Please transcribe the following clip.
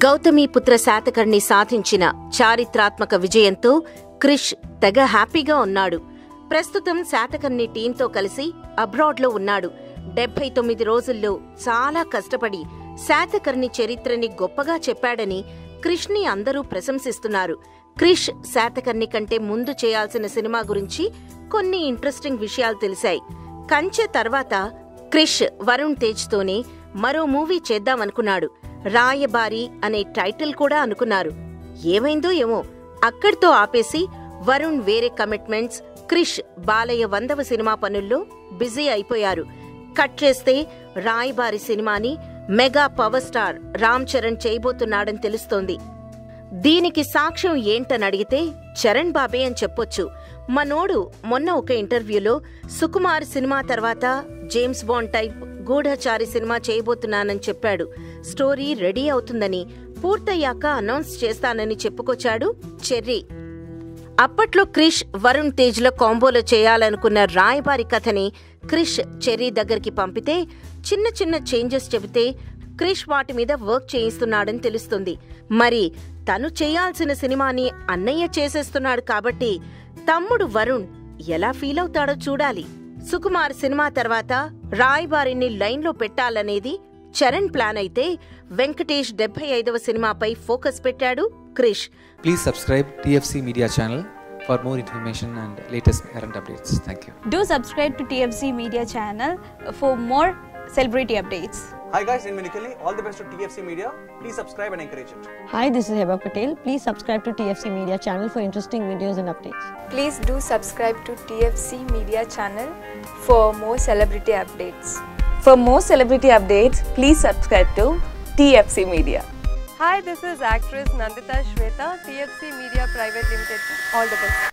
గౌతమీపుత్ర శాతకర్ణి సాధించిన చారిత్రాత్మక విజయంతో క్రిష్ తెగ హ్యాపీగా ఉన్నాడు. ప్రస్తుతం శాతకర్ణి టీంతో కలిసి అబ్రాడ్లో ఉన్నాడు. 79 రోజుల్లో చాలా కష్టపడి శాతకర్ణి చరిత్రని గొప్పగా చెప్పాడని క్రిష్ని అందరూ ప్రశంసిస్తున్నారు. క్రిష్ శాతకర్ణి కంటే ముందు చేయాల్సిన సినిమా గురించి కొన్ని ఇంట్రెస్టింగ్ విషయాలు తెలిసాయి. కంచె తర్వాత క్రిష్ వరుణ్ తేజ్తోనే మరో మూవీ చేద్దామనుకున్నాడు. రాయబారి అనే టైటిల్ కూడా అనుకున్నారు. ఏమైందో ఏమో అక్కడితో ఆపేసి వరుణ్ వేరే కమిట్మెంట్స్, క్రిష్ బాలయ్య 100వ సినిమా పనుల్లో బిజీ అయిపోయారు. కట్ చేస్తే రాయబారి సినిమాని mega power star Ram Charan చేయబోతున్నాడని తెలుస్తోంది. దీనికి సాక్ష్యం ఏంటని అడిగితే చరణ్ బాబే అని చెప్పొచ్చు. మనోడు మొన్న ఒక ఇంటర్వ్యూలో సుకుమార్ సినిమా తర్వాత జేమ్స్ బాండ్ టైప్ గూఢచారి సినిమా చేయబోతున్నానని చెప్పాడు. స్టోరీ రెడీ అవుతుందని, పూర్తయ్యాక అనౌన్స్ చేస్తానని చెప్పుకొచ్చాడు చెర్రీ. అప్పట్లో క్రిష్ వరుణ్ తేజ్ల కాంబోలో చేయాలనుకున్న రాయబారి కథని క్రిష్ చెర్రీ దగ్గరికి పంపితే చిన్న చిన్న చేంజెస్ చెబితే క్రిష్ వాటి మీద వర్క్ చేయిస్తున్నాడని తెలుస్తుంది. మరి తను చేయాల్సిన సినిమాని అన్నయ్య చేసేస్తున్నాడు కాబట్టి తమ్ముడు వరుణ్ ఎలా ఫీల్ అవుతాడో చూడాలి. సుకుమార్ సినిమా తర్వాత రాయబారిని లైన్లో పెట్టాలనేది చరణ్ ప్లాన్ అయితే వెంకటేష్ 75వ సినిమాపై ఫోకస్ పెట్టాడు Krish. Please subscribe TFC Media channel for more information and latest current updates. Thank you. Do subscribe to TFC Media channel for more celebrity updates. Hi guys, in Minikali, all the best to TFC Media. Please subscribe and encourage it. Hi, this is Heba Patel. Please subscribe to TFC Media channel for interesting videos and updates. Please do subscribe to TFC Media channel for more celebrity updates. For more celebrity updates, please subscribe to TFC Media. Hi, this is actress Nandita Shweta, TFC Media Private Limited. All the best.